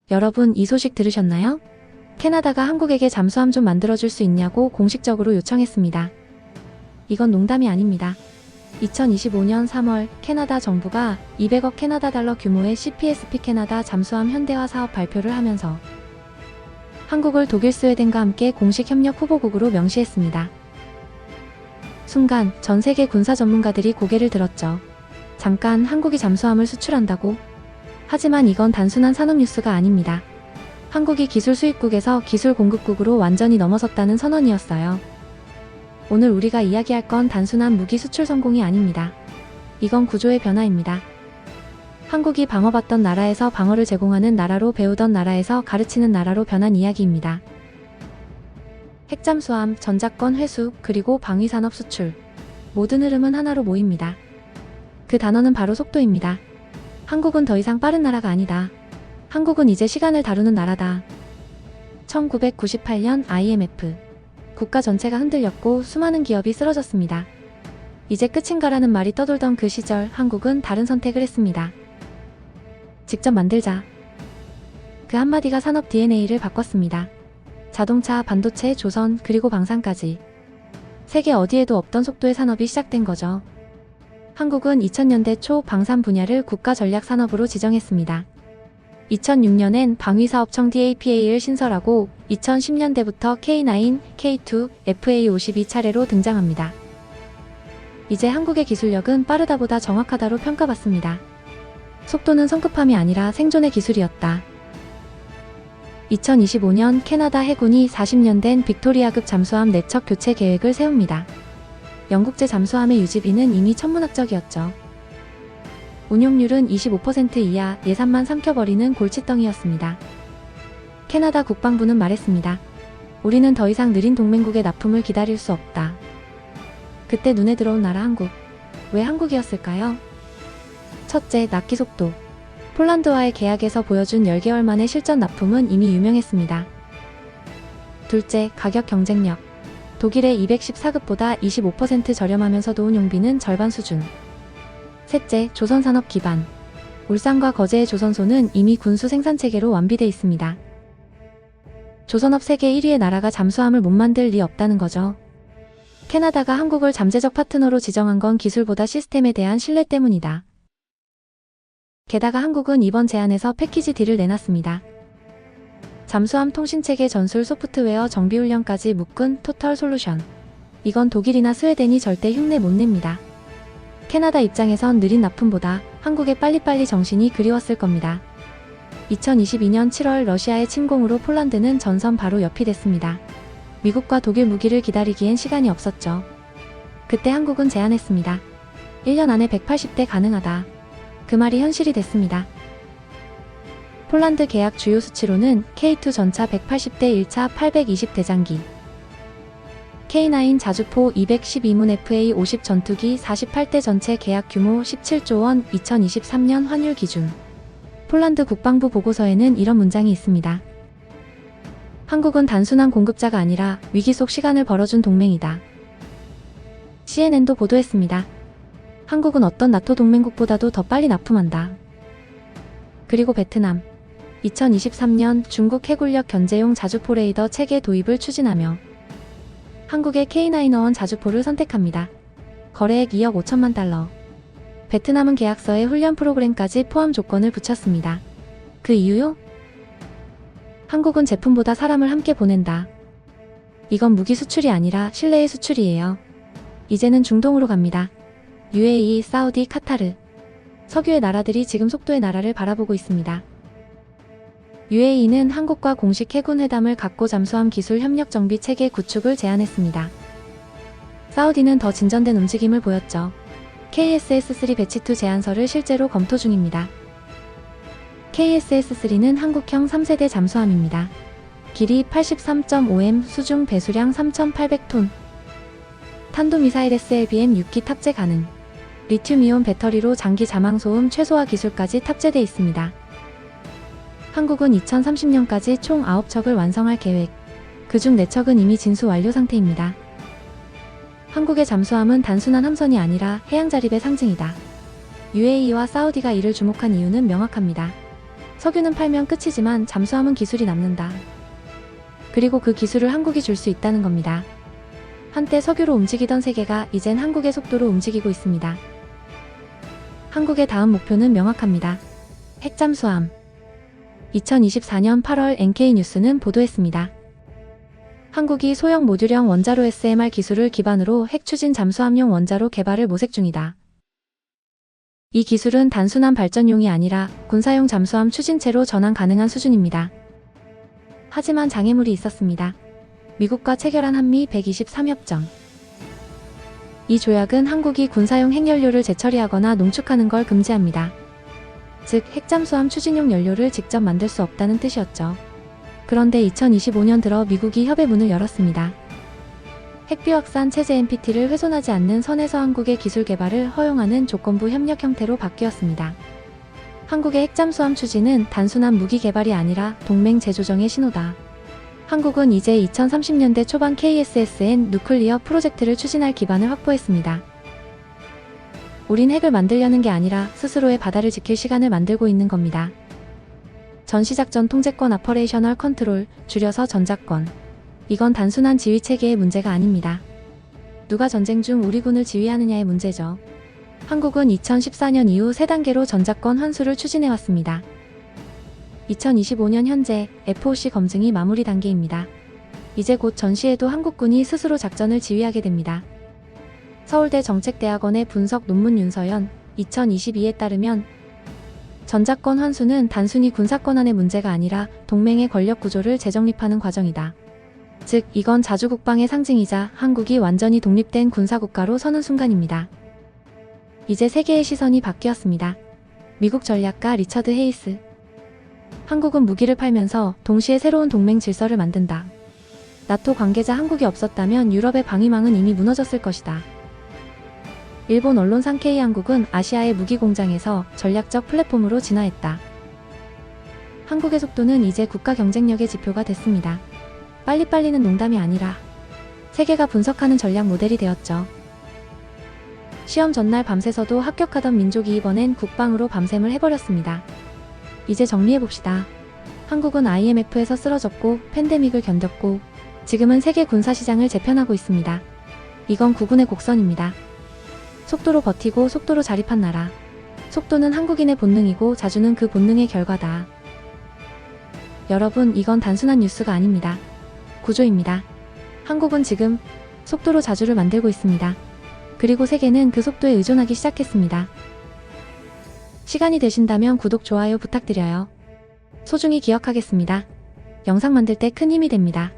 여러분, 이 소식 들으셨나요? 캐나다가 한국에게 잠수함 좀 만들어줄 수 있냐고 공식적으로 요청했습니다. 이건 농담이 아닙니다. 2025년 3월 캐나다 정부가 200억 캐나다 달러 규모의 CPSP 캐나다 잠수함 현대화 사업 발표를 하면서 한국을 독일, 스웨덴과 함께 공식 협력 후보국으로 명시했습니다. 순간 전 세계 군사 전문가들이 고개를 들었죠. 잠깐, 한국이 잠수함을 수출한다고? 하지만 이건 단순한 산업 뉴스가 아닙니다. 한국이 기술 수입국에서 기술 공급국으로 완전히 넘어섰다는 선언이었어요. 오늘 우리가 이야기할 건 단순한 무기 수출 성공이 아닙니다. 이건 구조의 변화입니다. 한국이 방어받던 나라에서 방어를 제공하는 나라로, 배우던 나라에서 가르치는 나라로 변한 이야기입니다. 핵잠수함, 전자권 회수, 그리고 방위산업 수출. 모든 흐름은 하나로 모입니다. 그 단어는 바로 속도입니다. 한국은 더 이상 빠른 나라가 아니다. 한국은 이제 시간을 다루는 나라다. 1998년 IMF. 국가 전체가 흔들렸고 수많은 기업이 쓰러졌습니다. 이제 끝인가라는 말이 떠돌던 그 시절, 한국은 다른 선택을 했습니다. 직접 만들자. 그 한마디가 산업 DNA를 바꿨습니다. 자동차, 반도체, 조선, 그리고 방산까지. 세계 어디에도 없던 속도의 산업이 시작된 거죠. 한국은 2000년대 초 방산 분야를 국가 전략 산업으로 지정했습니다. 2006년엔 방위사업청 DAPA를 신설하고 2010년대부터 K9, K2, FA52 차례로 등장합니다. 이제 한국의 기술력은 빠르다보다 정확하다로 평가받습니다. 속도는 성급함이 아니라 생존의 기술이었다. 2025년 캐나다 해군이 40년 된 빅토리아급 잠수함 4척 교체 계획을 세웁니다. 영국제 잠수함의 유지비는 이미 천문학적이었죠. 운용률은 25% 이하, 예산만 삼켜버리는 골칫덩이였습니다. 캐나다 국방부는 말했습니다. 우리는 더 이상 느린 동맹국의 납품을 기다릴 수 없다. 그때 눈에 들어온 나라 한국. 왜 한국이었을까요? 첫째, 납기 속도. 폴란드와의 계약에서 보여준 10개월 만의 실전 납품은 이미 유명했습니다. 둘째, 가격 경쟁력. 독일의 214급보다 25% 저렴하면서도 운용비는 절반 수준. 셋째, 조선산업 기반. 울산과 거제의 조선소는 이미 군수 생산체계로 완비돼 있습니다. 조선업 세계 1위의 나라가 잠수함을 못 만들 리 없다는 거죠. 캐나다가 한국을 잠재적 파트너로 지정한 건 기술보다 시스템에 대한 신뢰 때문이다. 게다가 한국은 이번 제안에서 패키지 딜을 내놨습니다. 잠수함 통신체계 전술 소프트웨어 정비훈련까지 묶은 토털 솔루션. 이건 독일이나 스웨덴이 절대 흉내 못 냅니다. 캐나다 입장에선 느린 납품보다 한국의 빨리빨리 정신이 그리웠을 겁니다. 2022년 7월 러시아의 침공으로 폴란드는 전선 바로 옆이 됐습니다. 미국과 독일 무기를 기다리기엔 시간이 없었죠. 그때 한국은 제안했습니다. 1년 안에 180대 가능하다. 그 말이 현실이 됐습니다. 폴란드 계약 주요 수치로는 K2 전차 180대 1차 820 대장기, K9 자주포 212문 FA50 전투기 48대 전체 계약 규모 17조 원 2023년 환율 기준. 폴란드 국방부 보고서에는 이런 문장이 있습니다. 한국은 단순한 공급자가 아니라 위기 속 시간을 벌어준 동맹이다. CNN도 보도했습니다. 한국은 어떤 나토 동맹국보다도 더 빨리 납품한다. 그리고 베트남. 2023년 중국 해군력 견제용 자주포 레이더 체계 도입을 추진하며 한국의 K9어원 자주포를 선택합니다. 거래액 2억 5천만 달러. 베트남은 계약서에 훈련 프로그램까지 포함 조건을 붙였습니다. 그 이유요? 한국은 제품보다 사람을 함께 보낸다. 이건 무기 수출이 아니라 신뢰의 수출이에요. 이제는 중동으로 갑니다. UAE, 사우디, 카타르. 석유의 나라들이 지금 속도의 나라를 바라보고 있습니다. UAE는 한국과 공식 해군 회담을 갖고 잠수함 기술 협력 정비 체계 구축을 제안했습니다. 사우디는 더 진전된 움직임을 보였죠. KSS-3 배치2 제안서를 실제로 검토 중입니다. KSS-3는 한국형 3세대 잠수함입니다. 길이 83.5m, 수중 배수량 3,800톤. 탄도미사일 SLBM 6기 탑재 가능. 리튬이온 배터리로 장기 자망 소음 최소화 기술까지 탑재돼 있습니다. 한국은 2030년까지 총 9척을 완성할 계획. 그중 4척은 이미 진수 완료 상태입니다. 한국의 잠수함은 단순한 함선이 아니라 해양 자립의 상징이다. UAE와 사우디가 이를 주목한 이유는 명확합니다. 석유는 팔면 끝이지만 잠수함은 기술이 남는다. 그리고 그 기술을 한국이 줄 수 있다는 겁니다. 한때 석유로 움직이던 세계가 이젠 한국의 속도로 움직이고 있습니다. 한국의 다음 목표는 명확합니다. 핵잠수함. 2024년 8월 NK뉴스는 보도했습니다. 한국이 소형 모듈형 원자로 SMR 기술을 기반으로 핵 추진 잠수함용 원자로 개발을 모색 중이다. 이 기술은 단순한 발전용이 아니라 군사용 잠수함 추진체로 전환 가능한 수준입니다. 하지만 장애물이 있었습니다. 미국과 체결한 한미 123협정. 이 조약은 한국이 군사용 핵연료를 재처리하거나 농축하는 걸 금지합니다. 즉, 핵잠수함 추진용 연료를 직접 만들 수 없다는 뜻이었죠. 그런데 2025년 들어 미국이 협의 문을 열었습니다. 핵비확산 체제 NPT를 훼손하지 않는 선에서 한국의 기술 개발을 허용하는 조건부 협력 형태로 바뀌었습니다. 한국의 핵잠수함 추진은 단순한 무기 개발이 아니라 동맹 재조정의 신호다. 한국은 이제 2030년대 초반 KSSN 누클리어 프로젝트를 추진할 기반을 확보했습니다. 우린 핵을 만들려는 게 아니라 스스로의 바다를 지킬 시간을 만들고 있는 겁니다. 전시작전 통제권 어퍼레이셔널 컨트롤, 줄여서 전작권. 이건 단순한 지휘체계의 문제가 아닙니다. 누가 전쟁 중 우리 군을 지휘하느냐의 문제죠. 한국은 2014년 이후 3단계로 전작권 환수를 추진해왔습니다. 2025년 현재 FOC 검증이 마무리 단계입니다. 이제 곧 전시에도 한국군이 스스로 작전을 지휘하게 됩니다. 서울대 정책대학원의 분석 논문 윤서연 2022에 따르면 전작권 환수는 단순히 군사권한의 문제가 아니라 동맹의 권력 구조를 재정립하는 과정이다. 즉, 이건 자주국방의 상징이자 한국이 완전히 독립된 군사국가로 서는 순간입니다. 이제 세계의 시선이 바뀌었습니다. 미국 전략가 리처드 헤이스. 한국은 무기를 팔면서 동시에 새로운 동맹 질서를 만든다. 나토 관계자 한국이 없었다면 유럽의 방위망은 이미 무너졌을 것이다. 일본 언론 산케이 한국은 아시아의 무기 공장에서 전략적 플랫폼으로 진화했다. 한국의 속도는 이제 국가 경쟁력의 지표가 됐습니다. 빨리빨리는 농담이 아니라 세계가 분석하는 전략 모델이 되었죠. 시험 전날 밤새서도 합격하던 민족이 이번엔 국방으로 밤샘을 해버렸습니다. 이제 정리해봅시다. 한국은 IMF에서 쓰러졌고 팬데믹을 견뎠고 지금은 세계 군사시장을 재편하고 있습니다. 이건 국군의 곡선입니다. 속도로 버티고 속도로 자립한 나라. 속도는 한국인의 본능이고 자주는 그 본능의 결과다. 여러분, 이건 단순한 뉴스가 아닙니다. 구조입니다. 한국은 지금 속도로 자주를 만들고 있습니다. 그리고 세계는 그 속도에 의존하기 시작했습니다. 시간이 되신다면 구독, 좋아요 부탁드려요. 소중히 기억하겠습니다. 영상 만들 때 큰 힘이 됩니다.